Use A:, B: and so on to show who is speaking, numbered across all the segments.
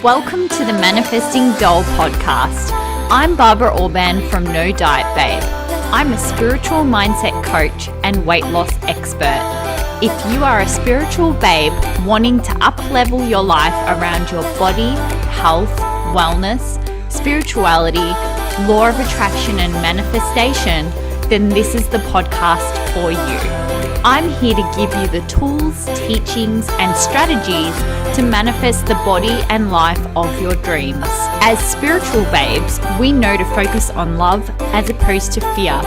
A: Welcome to the Manifesting Doll podcast. I'm Barbara Orban from No Diet Babe. I'm a spiritual mindset coach and weight loss expert. If you are a spiritual babe wanting to up-level your life around your body, health, wellness, spirituality, law of attraction and manifestation, then this is the podcast for you. I'm here to give you the tools, teachings, and strategies to manifest the body and life of your dreams. As spiritual babes, we know to focus on love as opposed to fear.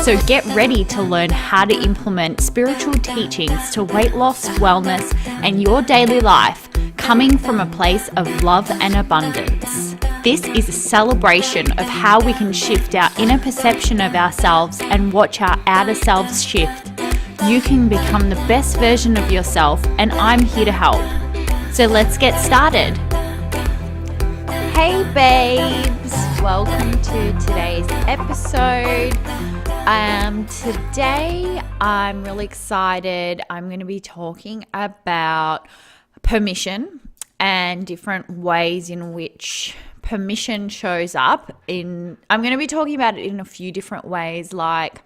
A: So get ready to learn how to implement spiritual teachings to weight loss, wellness, and your daily life, coming from a place of love and abundance. This is a celebration of how we can shift our inner perception of ourselves and watch our outer selves shift. You can become the best version of yourself, and I'm here to help. So let's get started. Hey babes, welcome to today's episode. Today I'm really excited. I'm going to be talking about permission and different ways in which permission shows up. I'm going to be talking about it in a few different ways, like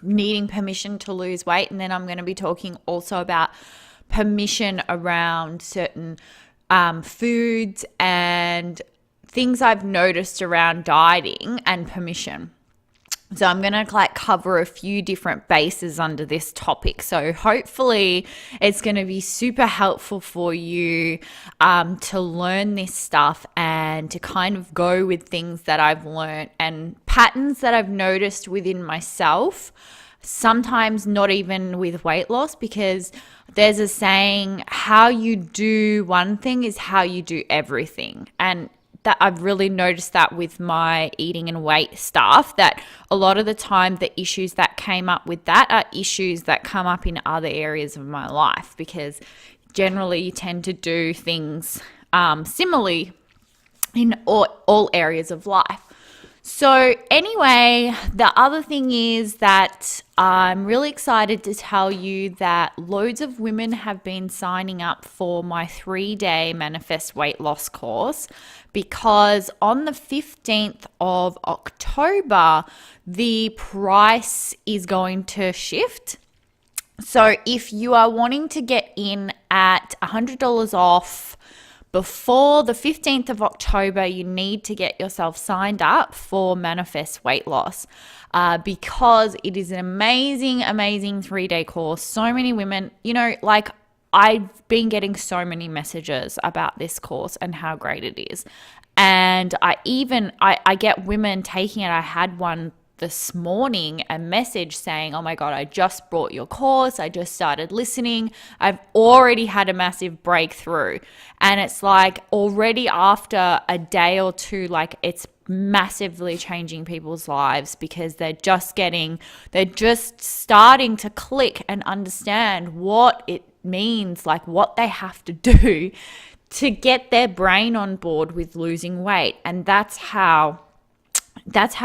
A: needing permission to lose weight, and then I'm going to be talking also about permission around certain foods and things I've noticed around dieting and permission. So I'm going to cover a few different bases under this topic. So hopefully it's going to be super helpful for you to learn this stuff and to kind of go with things that I've learned and patterns that I've noticed within myself. Sometimes not even with weight loss, because there's a saying, how you do one thing is how you do everything. And that I've really noticed that with my eating and weight stuff, that a lot of the time the issues that came up with that are issues that come up in other areas of my life, because generally you tend to do things similarly in all areas of life. So anyway, the other thing is that I'm really excited to tell you that loads of women have been signing up for my 3-day Manifest Weight Loss course, because on the 15th of October, the price is going to shift. So if you are wanting to get in at $100 off before the 15th of October, you need to get yourself signed up for Manifest Weight Loss because it is an amazing, amazing 3-day course. So many women, I've been getting so many messages about this course and how great it is. And I get women taking it. I had one this morning, a message saying, oh my God, I just bought your course. I just started listening. I've already had a massive breakthrough. And it's like already after a day or two, it's massively changing people's lives, because they're just starting to click and understand what it means, what they have to do to get their brain on board with losing weight. And that's how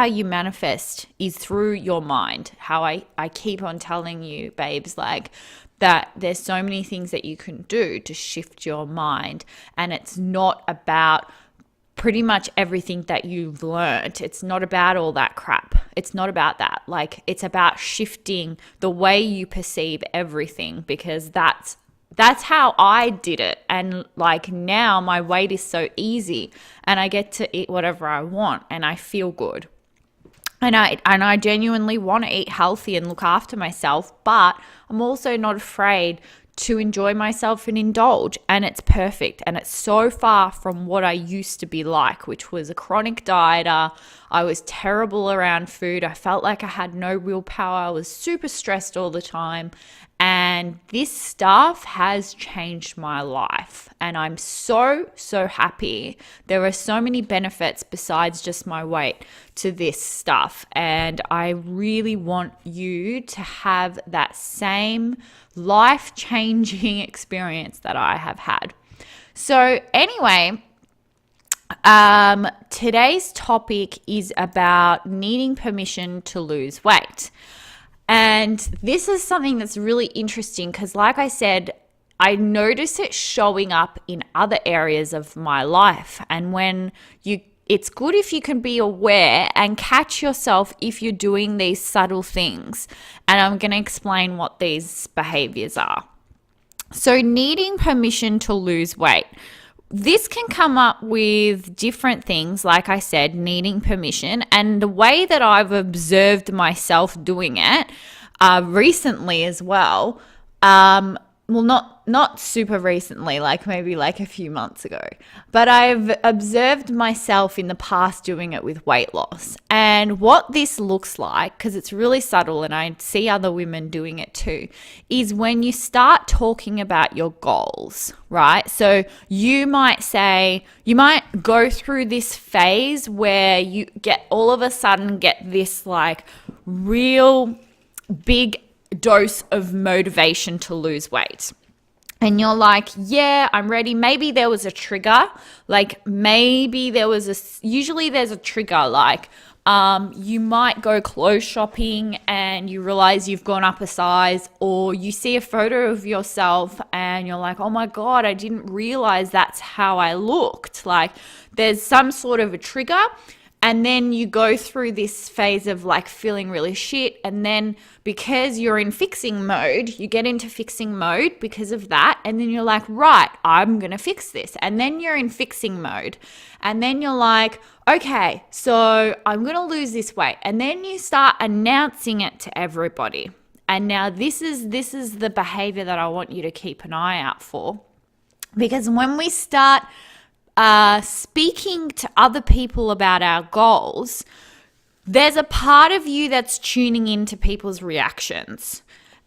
A: you manifest, is through your mind. How I keep on telling you, babes, that there's so many things that you can do to shift your mind. And it's not about pretty much everything that you've learned. It's not about all that crap. It's not about that. It's about shifting the way you perceive everything, because that's how I did it. And now my weight is so easy and I get to eat whatever I want and I feel good. And I genuinely want to eat healthy and look after myself, but I'm also not afraid to enjoy myself and indulge. And it's perfect. And it's so far from what I used to be like, which was a chronic dieter. I was terrible around food. I felt like I had no willpower. I was super stressed all the time. And this stuff has changed my life. And I'm so, so happy. There are so many benefits besides just my weight to this stuff. And I really want you to have that same life-changing experience that I have had. So anyway, today's topic is about needing permission to lose weight. And this is something that's really interesting because, like I said, I notice it showing up in other areas of my life. And it's good if you can be aware and catch yourself if you're doing these subtle things. And I'm going to explain what these behaviors are. So needing permission to lose weight. This can come up with different things, like I said, needing permission. And the way that I've observed myself doing it recently as well, not super recently, like maybe like a few months ago, but I've observed myself in the past doing it with weight loss. And what this looks like, because it's really subtle and I see other women doing it too, is when you start talking about your goals, right? So you might go through this phase where you all of a sudden get this like real big dose of motivation to lose weight. And you're like, yeah, I'm ready. Maybe there was a trigger. Usually there's a trigger. You might go clothes shopping and you realize you've gone up a size, or you see a photo of yourself and you're like, oh my God, I didn't realize that's how I looked. Like there's some sort of a trigger. And then you go through this phase of like feeling really shit. And then because you're in fixing mode, you get into fixing mode because of that. And then you're like, right, I'm going to fix this. And then you're in fixing mode. And then you're like, okay, so I'm going to lose this weight. And then you start announcing it to everybody. And now this is the behavior that I want you to keep an eye out for. Because when we start speaking to other people about our goals, there's a part of you that's tuning into people's reactions.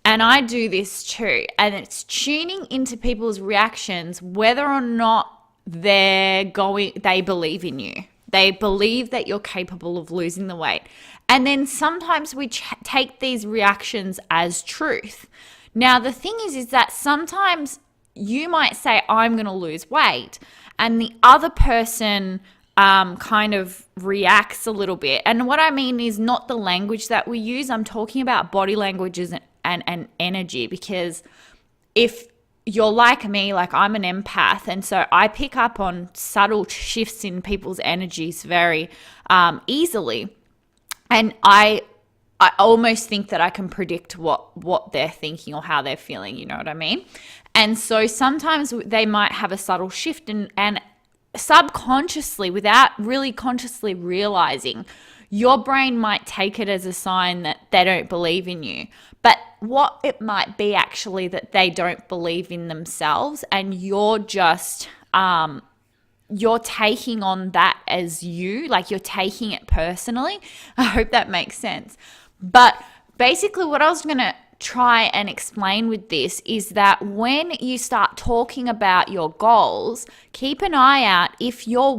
A: And I do this too. And it's tuning into people's reactions, whether or not they believe in you. They believe that you're capable of losing the weight. And then sometimes we take these reactions as truth. Now, the thing is that sometimes you might say, I'm going to lose weight, and the other person kind of reacts a little bit. And what I mean is not the language that we use. I'm talking about body languages and energy, because if you're like me, like I'm an empath, and so I pick up on subtle shifts in people's energies very easily. And I almost think that I can predict what they're thinking or how they're feeling, you know what I mean? And so sometimes they might have a subtle shift and subconsciously, without really consciously realizing, your brain might take it as a sign that they don't believe in you. But what it might be actually that they don't believe in themselves, and you're just you're taking on that as you, like you're taking it personally. I hope that makes sense. But basically what I was going to try and explain with this is that when you start talking about your goals, keep an eye out if you're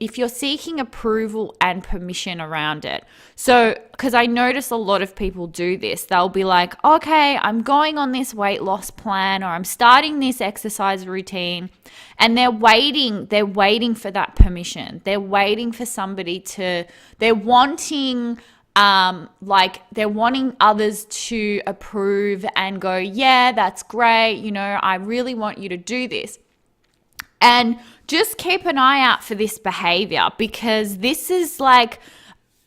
A: if you're seeking approval and permission around it. So, because I notice a lot of people do this, they'll be like, okay, I'm going on this weight loss plan, or I'm starting this exercise routine, and they're waiting for that permission. They're waiting for somebody they're wanting others to approve and go, yeah, that's great. You know, I really want you to do this. And just keep an eye out for this behavior, because this is like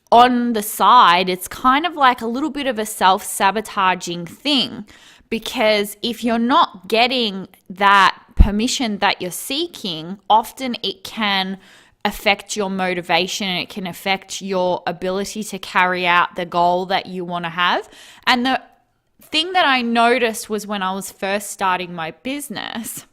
A: on the side, it's kind of like a little bit of a self-sabotaging thing, because if you're not getting that permission that you're seeking, often it can affect your motivation, and it can affect your ability to carry out the goal that you want to have. And the thing that I noticed was when I was first starting my business,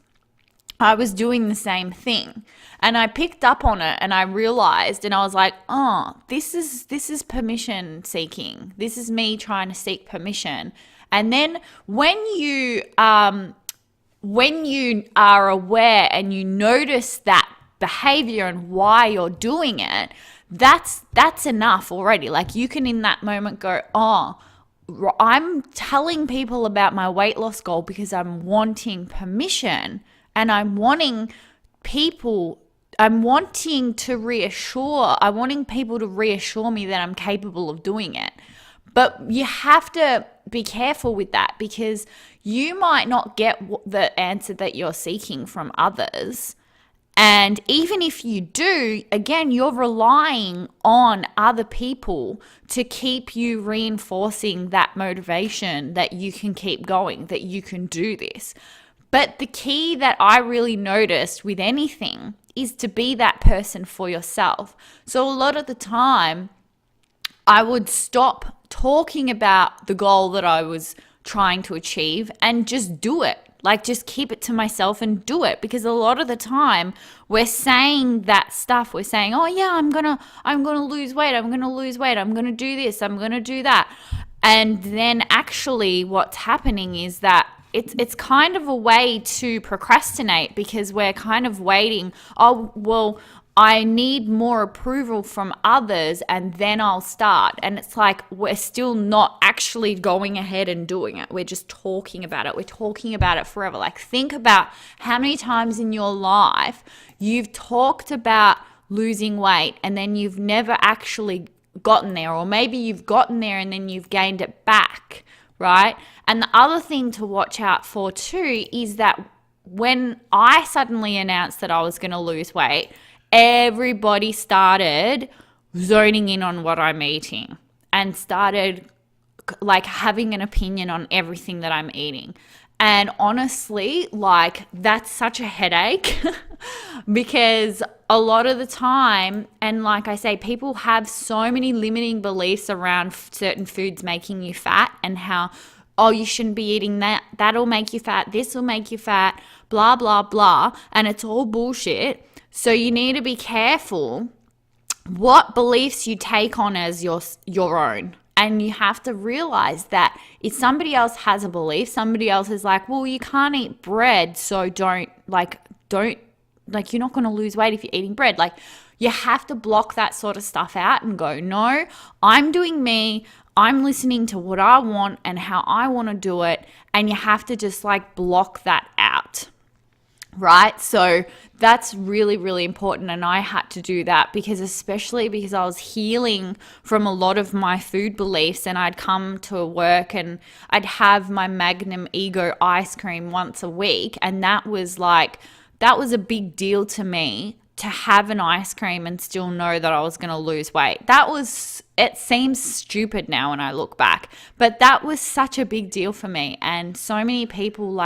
A: I was doing the same thing, and I picked up on it, and I realized, and I was like, oh, this is permission seeking. This is me trying to seek permission. And then when you are aware and you notice that behavior and why you're doing it, that's enough already. Like you can in that moment go, oh, I'm telling people about my weight loss goal because I'm wanting permission, and I'm wanting people to reassure me that I'm capable of doing it. But you have to be careful with that, because you might not get the answer that you're seeking from others. And even if you do, again, you're relying on other people to keep you reinforcing that motivation that you can keep going, that you can do this. But the key that I really noticed with anything is to be that person for yourself. So a lot of the time, I would stop talking about the goal that I was trying to achieve and just do it. Like, just keep it to myself and do it. Because a lot of the time we're saying that stuff. We're saying, oh yeah, I'm gonna lose weight. I'm gonna lose weight. I'm gonna do this. I'm gonna do that. And then actually what's happening is that it's kind of a way to procrastinate, because we're kind of waiting. Oh, well, I need more approval from others and then I'll start. And it's like, we're still not actually going ahead and doing it. We're just talking about it. We're talking about it forever. Like, think about how many times in your life you've talked about losing weight and then you've never actually gotten there. Or maybe you've gotten there and then you've gained it back, right? And the other thing to watch out for too is that when I suddenly announced that I was going to lose weight, everybody started zoning in on what I'm eating and started like having an opinion on everything that I'm eating. And honestly, like, that's such a headache because a lot of the time, and like I say, people have so many limiting beliefs around certain foods making you fat, and how, oh, you shouldn't be eating that. That'll make you fat. This will make you fat, blah, blah, blah. And it's all bullshit. So you need to be careful what beliefs you take on as your own. And you have to realize that if somebody else has a belief, somebody else is like, well, you can't eat bread, so you're not going to lose weight if you're eating bread. Like, you have to block that sort of stuff out and go, no, I'm doing me. I'm listening to what I want and how I want to do it. And you have to just like block that out. Right? So that's really, really important. And I had to do that especially because I was healing from a lot of my food beliefs, and I'd come to work and I'd have my Magnum Ego ice cream once a week. And that was a big deal to me, to have an ice cream and still know that I was going to lose weight. It seems stupid now when I look back, but that was such a big deal for me. And so many people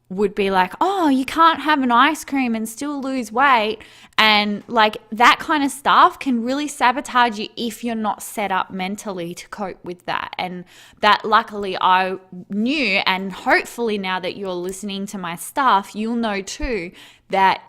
A: would be like, oh, you can't have an ice cream and still lose weight. And like, that kind of stuff can really sabotage you if you're not set up mentally to cope with that. And that luckily I knew, and hopefully now that you're listening to my stuff, you'll know too that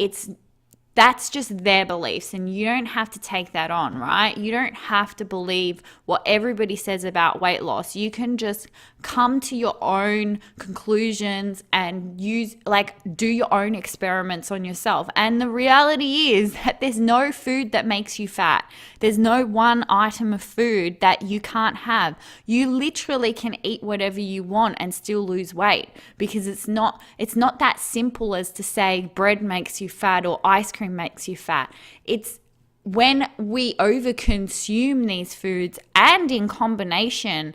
A: that's just their beliefs, and you don't have to take that on, right? You don't have to believe what everybody says about weight loss. You can just come to your own conclusions and do your own experiments on yourself. And the reality is that there's no food that makes you fat. There's no one item of food that you can't have. You literally can eat whatever you want and still lose weight, because it's not that simple as to say bread makes you fat or ice cream makes you fat. It's when we overconsume these foods, and in combination,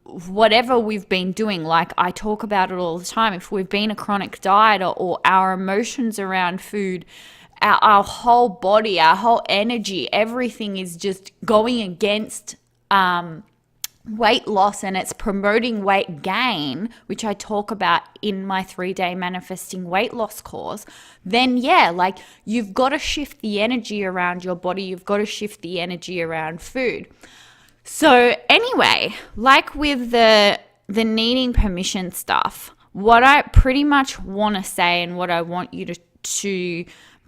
A: whatever we've been doing, like I talk about it all the time, if we've been a chronic dieter, or our emotions around food, our whole body, our whole energy, everything is just going against weight loss, and it's promoting weight gain, which I talk about in my 3-day manifesting weight loss course, then yeah, like, you've got to shift the energy around your body. You've got to shift the energy around food. So anyway, like with the needing permission stuff, what I pretty much want to say, and what I want you to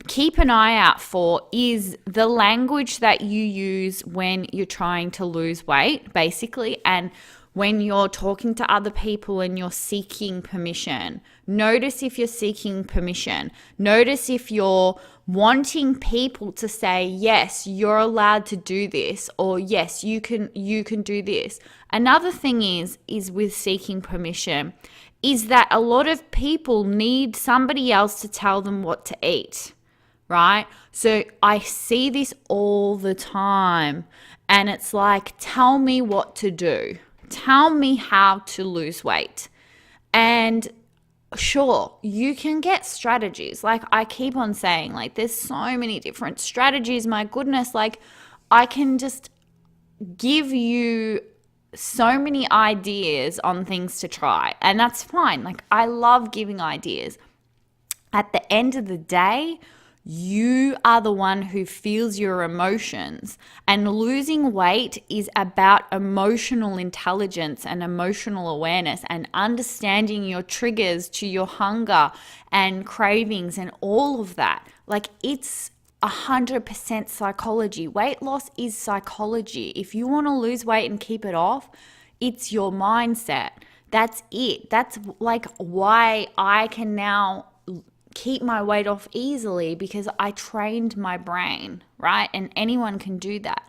A: keep an eye out for, is the language that you use when you're trying to lose weight, basically, and when you're talking to other people and you're seeking permission. Notice if you're seeking permission. Notice if you're wanting people to say, yes, you're allowed to do this, or yes, you can do this. Another thing is with seeking permission, is that a lot of people need somebody else to tell them what to eat. Right? So I see this all the time, and it's like, tell me what to do. tell me how to lose weight. And sure, you can get strategies. Like I keep on saying, like there's so many different strategies. My goodness, like I can just give you so many ideas on things to try. And that's fine. Like I love giving ideas. At the end of the day, you are the one who feels your emotions, and losing weight is about emotional intelligence and emotional awareness and understanding your triggers to your hunger and cravings and all of that. Like it's 100% psychology. Weight loss is psychology. If you want to lose weight and keep it off, it's your mindset. That's it. That's like why I can now keep my weight off easily, because I trained my brain, right? And anyone can do that.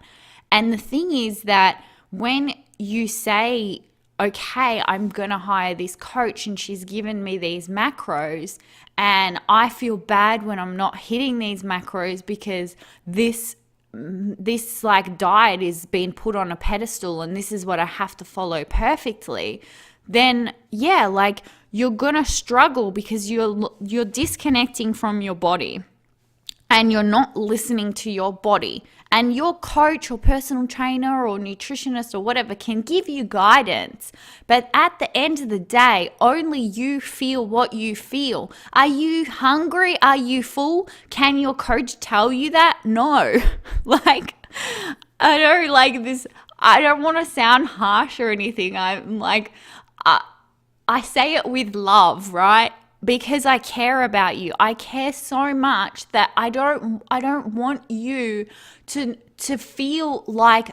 A: And the thing is that when you say, okay, I'm going to hire this coach and she's given me these macros, and I feel bad when I'm not hitting these macros because this like diet is being put on a pedestal and this is what I have to follow perfectly, then yeah, like you're going to struggle because you're disconnecting from your body and you're not listening to your body. And your coach or personal trainer or nutritionist or whatever can give you guidance. But at the end of the day, only you feel what you feel. Are you hungry? Are you full? Can your coach tell you that? No. Like, I don't like this. I don't want to sound harsh or anything. I'm like, I say it with love, right? Because I care about you. I care so much that I don't want you to feel like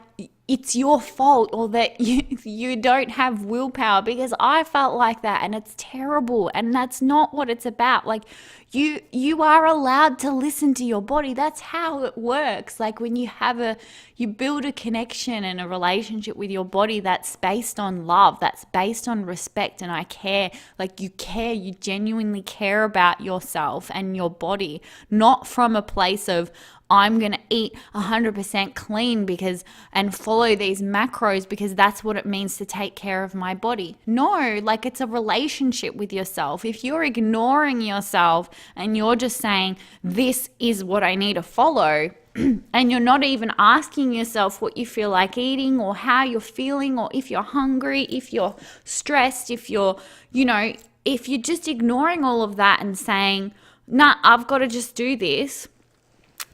A: it's your fault or that you don't have willpower, because I felt like that and it's terrible, and that's not what it's about. Like you are allowed to listen to your body. That's how it works. Like when you build a connection and a relationship with your body that's based on love, that's based on respect, and I care. Like you genuinely care about yourself and your body, not from a place of I'm going to eat 100% clean and follow these macros because that's what it means to take care of my body. No, like it's a relationship with yourself. If you're ignoring yourself and you're just saying, this is what I need to follow, and you're not even asking yourself what you feel like eating or how you're feeling or if you're hungry, if you're stressed, if you're just ignoring all of that and saying, nah, I've got to just do this,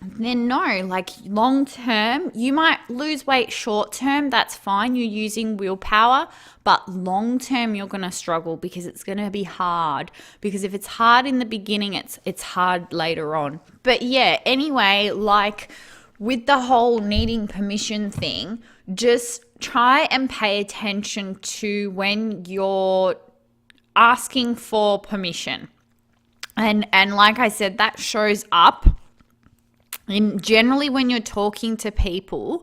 A: then no, like long term, you might lose weight short term, that's fine, you're using willpower, but long term you're going to struggle because it's going to be hard. Because if it's hard in the beginning, it's hard later on. But yeah, anyway, like with the whole needing permission thing, just try and pay attention to when you're asking for permission. And like I said, that shows up generally when you're talking to people,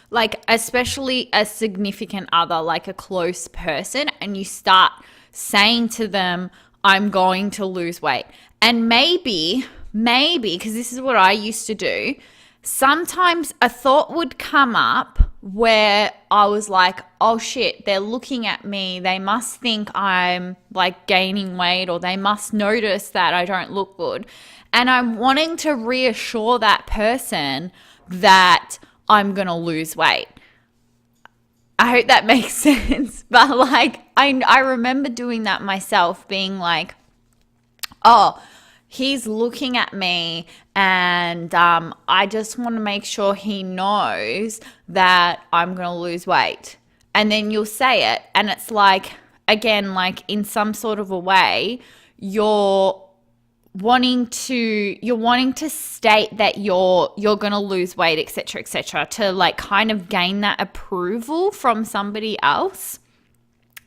A: like especially a significant other, like a close person, and you start saying to them, I'm going to lose weight. And maybe, because this is what I used to do, sometimes a thought would come up where I was like, oh shit, they're looking at me. They must think I'm like gaining weight, or they must notice that I don't look good. And I'm wanting to reassure that person that I'm going to lose weight. I hope that makes sense. But like, I remember doing that myself, being like, oh, he's looking at me and I just want to make sure he knows that I'm going to lose weight. And then you'll say it, and it's like, again, like in some sort of a way, you're wanting to state that you're going to lose weight, etc., to like kind of gain that approval from somebody else.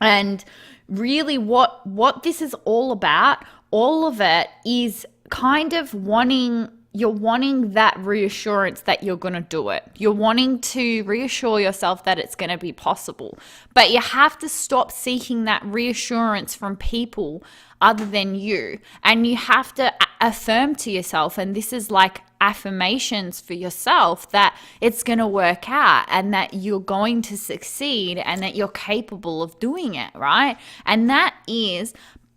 A: And really what this is all about, all of it is kind of wanting that reassurance that you're going to do it. You're wanting to reassure yourself that it's going to be possible. But you have to stop seeking that reassurance from people other than you. And you have to affirm to yourself, and this is like affirmations for yourself, that it's going to work out and that you're going to succeed and that you're capable of doing it, right? And that is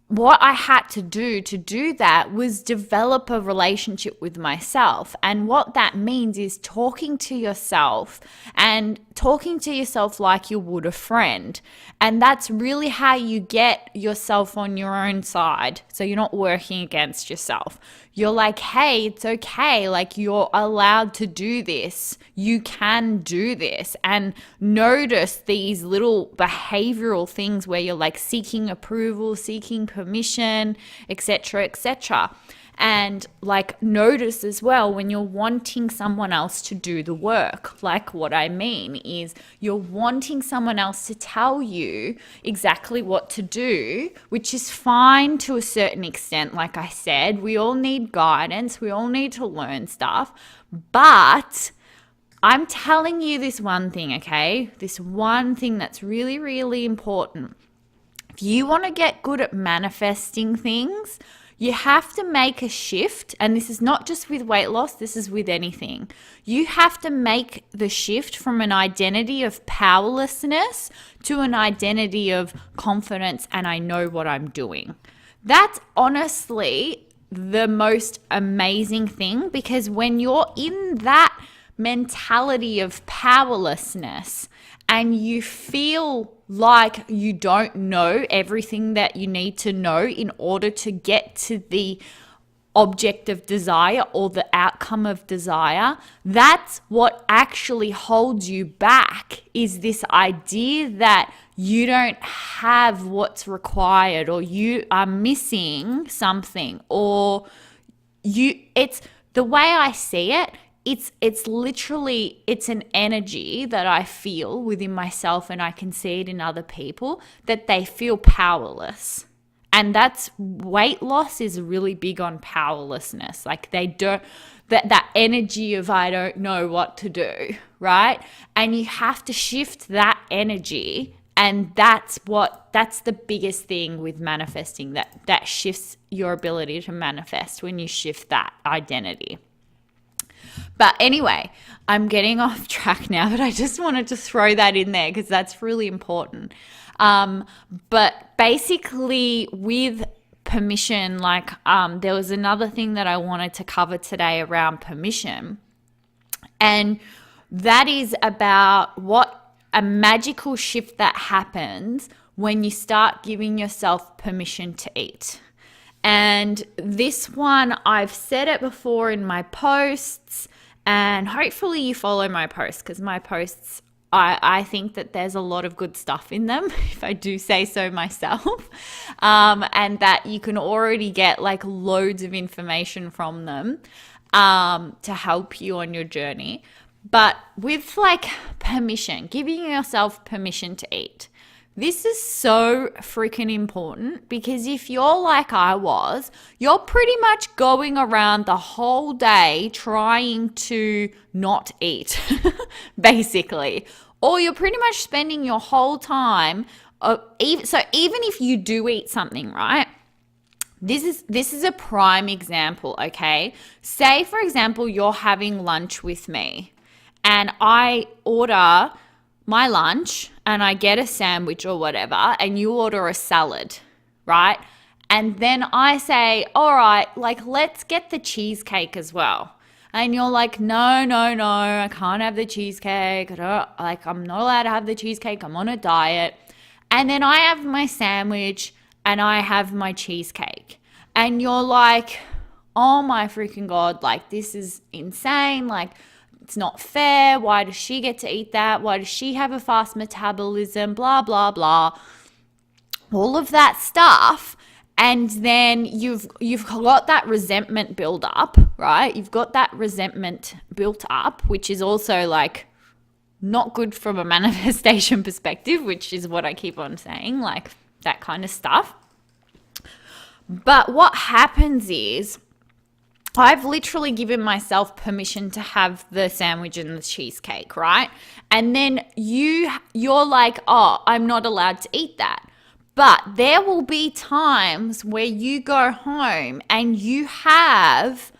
A: what I had to do that was develop a relationship with myself. And what that means is talking to yourself and talking to yourself like you would a friend. And that's really how you get yourself on your own side. So you're not working against yourself. You're like, hey, it's okay. Like, you're allowed to do this. You can do this. And notice these little behavioral things where you're like seeking approval, seeking permission, etc., etc. And like, notice as well when you're wanting someone else to do the work. Like, what I mean is you're wanting someone else to tell you exactly what to do, which is fine to a certain extent. Like I said, we all need guidance. We all need to learn stuff. But I'm telling you this one thing, okay? This one thing that's really, really important. If you want to get good at manifesting things, you have to make a shift, and this is not just with weight loss, this is with anything. You have to make the shift from an identity of powerlessness to an identity of confidence and I know what I'm doing. That's honestly the most amazing thing, because when you're in that mentality of powerlessness and you feel like you don't know everything that you need to know in order to get to the object of desire or the outcome of desire, that's what actually holds you back, is this idea that you don't have what's required, or you are missing something, or it's the way I see it. It's literally, it's an energy that I feel within myself, and I can see it in other people, that they feel powerless. And that's, weight loss is really big on powerlessness. Like, they don't, that energy of I don't know what to do, right? And you have to shift that energy. And that's the biggest thing with manifesting, that shifts your ability to manifest when you shift that identity. But anyway, I'm getting off track now, but I just wanted to throw that in there because that's really important. But basically with permission, like there was another thing that I wanted to cover today around permission. And that is about what a magical shift that happens when you start giving yourself permission to eat. And this one, I've said it before in my posts, and hopefully you follow my posts, because my posts, I think that there's a lot of good stuff in them, if I do say so myself, and that you can already get like loads of information from them to help you on your journey. But with like permission, giving yourself permission to eat, this is so freaking important, because if you're like I was, you're pretty much going around the whole day trying to not eat, basically. Or you're pretty much spending your whole time, even if you do eat something, right? This is a prime example, okay? Say, for example, you're having lunch with me and I order my lunch and I get a sandwich or whatever, and you order a salad, right? And then I say, all right, like, let's get the cheesecake as well. And you're like, no, I can't have the cheesecake. I'm not allowed to have the cheesecake. I'm on a diet. And then I have my sandwich and I have my cheesecake. And you're like, oh my freaking God, like, this is insane. Like, it's not fair. Why does she get to eat that? Why does she have a fast metabolism? Blah, blah, blah. All of that stuff. And then you've got that resentment build up, right? You've got that resentment built up, which is also like not good from a manifestation perspective, which is what I keep on saying, like that kind of stuff. But what happens is, I've literally given myself permission to have the sandwich and the cheesecake, right? And then you're like, oh, I'm not allowed to eat that. But there will be times where you go home and you have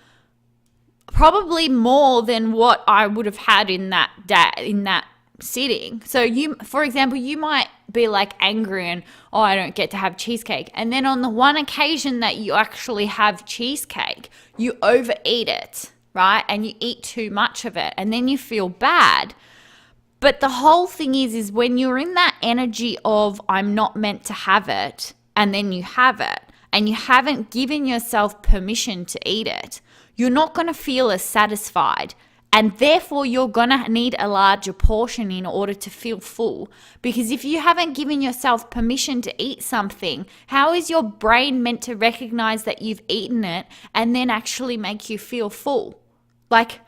A: probably more than what I would have had in that day, in that sitting. So you, for example, you might be like angry and, oh, I don't get to have cheesecake. And then on the one occasion that you actually have cheesecake, you overeat it, right? And you eat too much of it and then you feel bad. But the whole thing is when you're in that energy of I'm not meant to have it, and then you have it, and you haven't given yourself permission to eat it, you're not going to feel as satisfied. And therefore, you're going to need a larger portion in order to feel full. Because if you haven't given yourself permission to eat something, how is your brain meant to recognize that you've eaten it and then actually make you feel full? Like,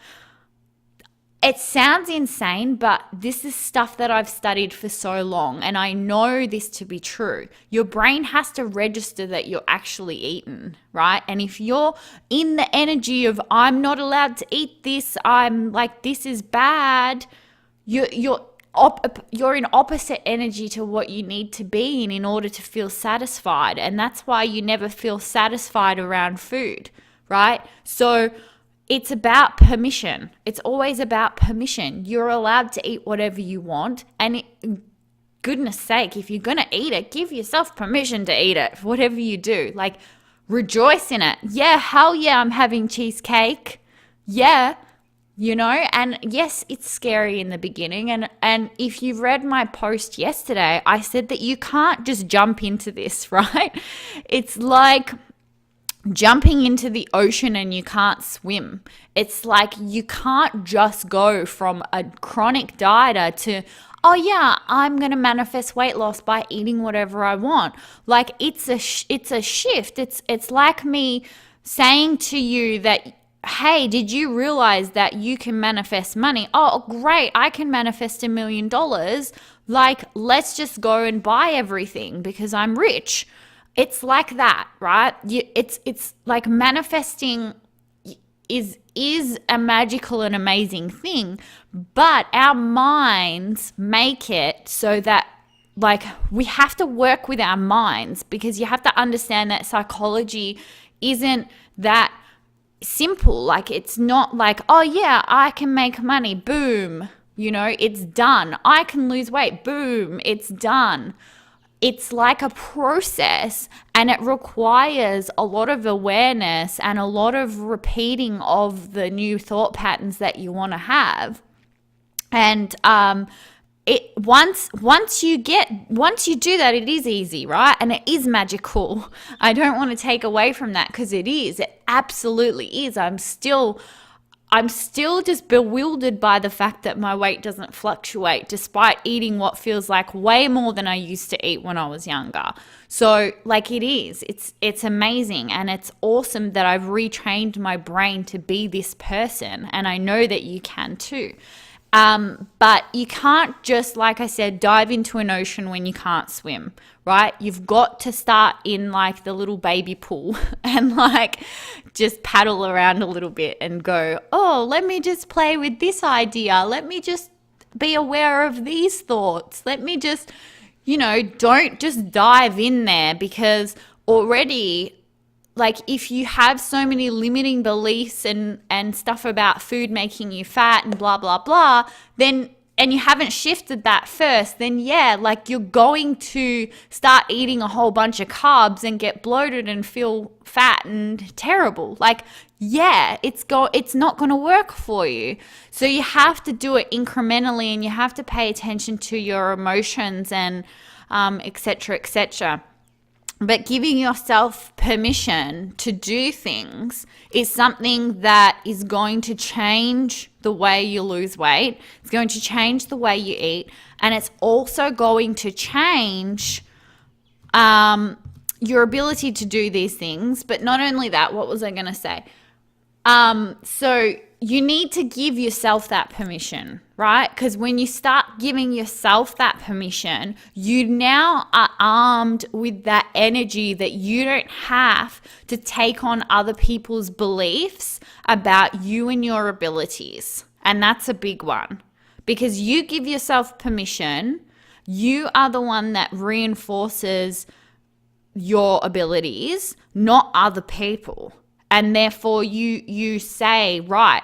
A: it sounds insane, but this is stuff that I've studied for so long, and I know this to be true. Your brain has to register that you're actually eaten, right? And if you're in the energy of I'm not allowed to eat this, I'm like this is bad, you're in opposite energy to what you need to be in order to feel satisfied, and that's why you never feel satisfied around food, right? So it's about permission. It's always about permission. You're allowed to eat whatever you want. And goodness sake, if you're going to eat it, give yourself permission to eat it, whatever you do. Like, rejoice in it. Yeah, hell yeah, I'm having cheesecake. Yeah, and yes, it's scary in the beginning. And if you've read my post yesterday, I said that you can't just jump into this, right? It's like jumping into the ocean and you can't swim. It's like you can't just go from a chronic dieter to, oh yeah, I'm going to manifest weight loss by eating whatever I want. Like it's a shift. It's like me saying to you that, hey, did you realize that you can manifest money? Oh, great. I can manifest $1 million. Like, let's just go and buy everything because I'm rich. It's like that, right? It's like manifesting is a magical and amazing thing, but our minds make it so that like we have to work with our minds, because you have to understand that psychology isn't that simple. Like, it's not like, oh yeah, I can make money, boom, it's done. I can lose weight, boom, it's done. It's like a process, and it requires a lot of awareness and a lot of repeating of the new thought patterns that you want to have. And once you do that, it is easy, right? And it is magical. I don't want to take away from that, because it is. It absolutely is. I'm still just bewildered by the fact that my weight doesn't fluctuate despite eating what feels like way more than I used to eat when I was younger. So like it is, it's amazing, and it's awesome that I've retrained my brain to be this person, and I know that you can too. But you can't just, like I said, dive into an ocean when you can't swim, right? You've got to start in like the little baby pool and like just paddle around a little bit and go, oh, let me just play with this idea. Let me just be aware of these thoughts. Let me just, don't just dive in there, because already, like, if you have so many limiting beliefs and stuff about food making you fat and blah, blah, blah, then, and you haven't shifted that first, then yeah, like you're going to start eating a whole bunch of carbs and get bloated and feel fat and terrible. Like, yeah, it's not going to work for you. So you have to do it incrementally, and you have to pay attention to your emotions and et cetera, et cetera. But giving yourself permission to do things is something that is going to change the way you lose weight. It's going to change the way you eat. And it's also going to change your ability to do these things. But not only that, what was I going to say? So you need to give yourself that permission, right? Because when you start giving yourself that permission, you now are armed with that energy that you don't have to take on other people's beliefs about you and your abilities. And that's a big one, because you give yourself permission, You are the one that reinforces your abilities, not other people. And therefore you say, right,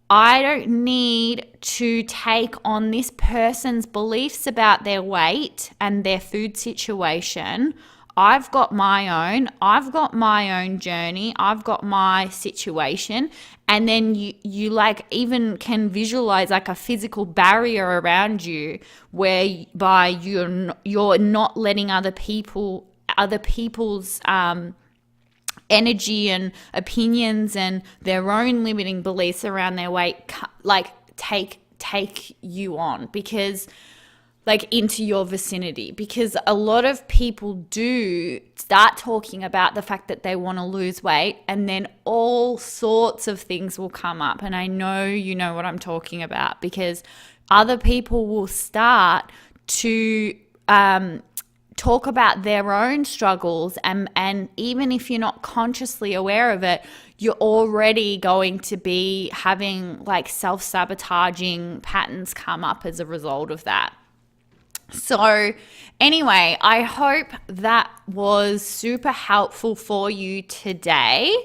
A: I don't need to take on this person's beliefs about their weight and their food situation. I've got my own journey, I've got my situation. And then you like even can visualize like a physical barrier around you whereby you're not letting other people's energy and opinions and their own limiting beliefs around their weight like take you on, because like into your vicinity. Because a lot of people do start talking about the fact that they want to lose weight, and then all sorts of things will come up. And I know you know what I'm talking about, because other people will start to talk about their own struggles, and even if you're not consciously aware of it, you're already going to be having like self-sabotaging patterns come up as a result of that. So anyway, I hope that was super helpful for you today.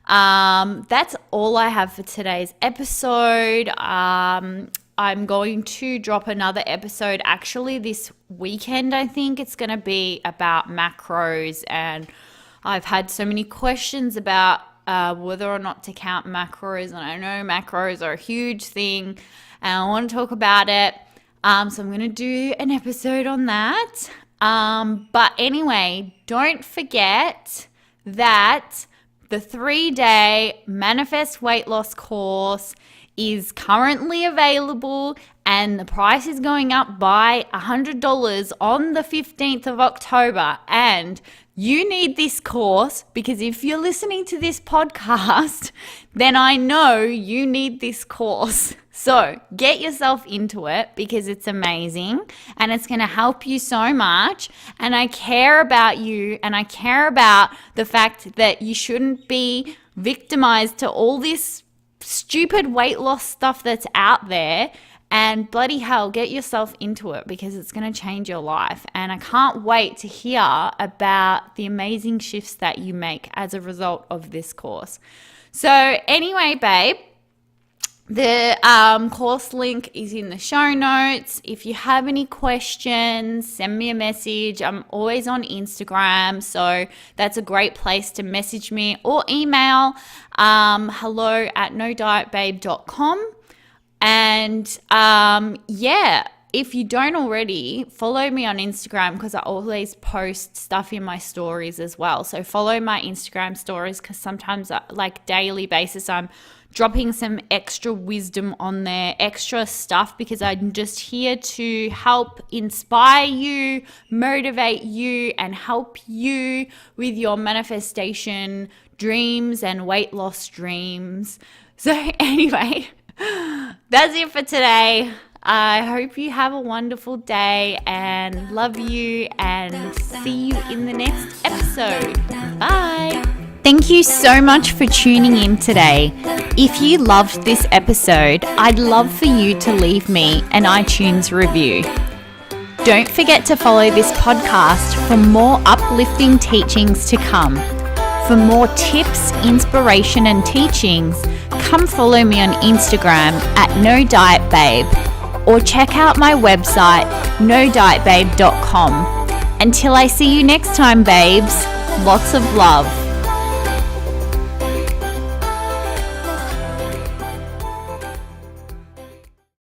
A: That's all I have for today's episode. I'm going to drop another episode actually this weekend. I think it's going to be about macros, and I've had so many questions about whether or not to count macros, and I know macros are a huge thing and I want to talk about it. So I'm going to do an episode on that. But anyway, don't forget that the 3-day Manifest Weight Loss course is currently available, and the price is going up by $100 on the 15th of October. And you need this course, because if you're listening to this podcast, then I know you need this course. So get yourself into it, because it's amazing and it's going to help you so much. And I care about you, and I care about the fact that you shouldn't be victimized to all this stupid weight loss stuff that's out there. And bloody hell, get yourself into it, because it's going to change your life. And I can't wait to hear about the amazing shifts that you make as a result of this course. So anyway, babe, the course link is in the show notes. If you have any questions, send me a message. I'm always on Instagram, so that's a great place to message me, or email hello@nodietbabe.com. And if you don't already, follow me on Instagram, because I always post stuff in my stories as well. So follow my Instagram stories, because sometimes like daily basis I'm dropping some extra wisdom on there, extra stuff, because I'm just here to help inspire you, motivate you, and help you with your manifestation dreams and weight loss dreams. So anyway, that's it for today. I hope you have a wonderful day, and love you, and see you in the next episode. Bye. Thank you so much for tuning in today. If you loved this episode, I'd love for you to leave me an iTunes review. Don't forget to follow this podcast for more uplifting teachings to come. For more tips, inspiration, and teachings, come follow me on Instagram @nodietbabe, or check out my website nodietbabe.com. Until I see you next time, babes, lots of love.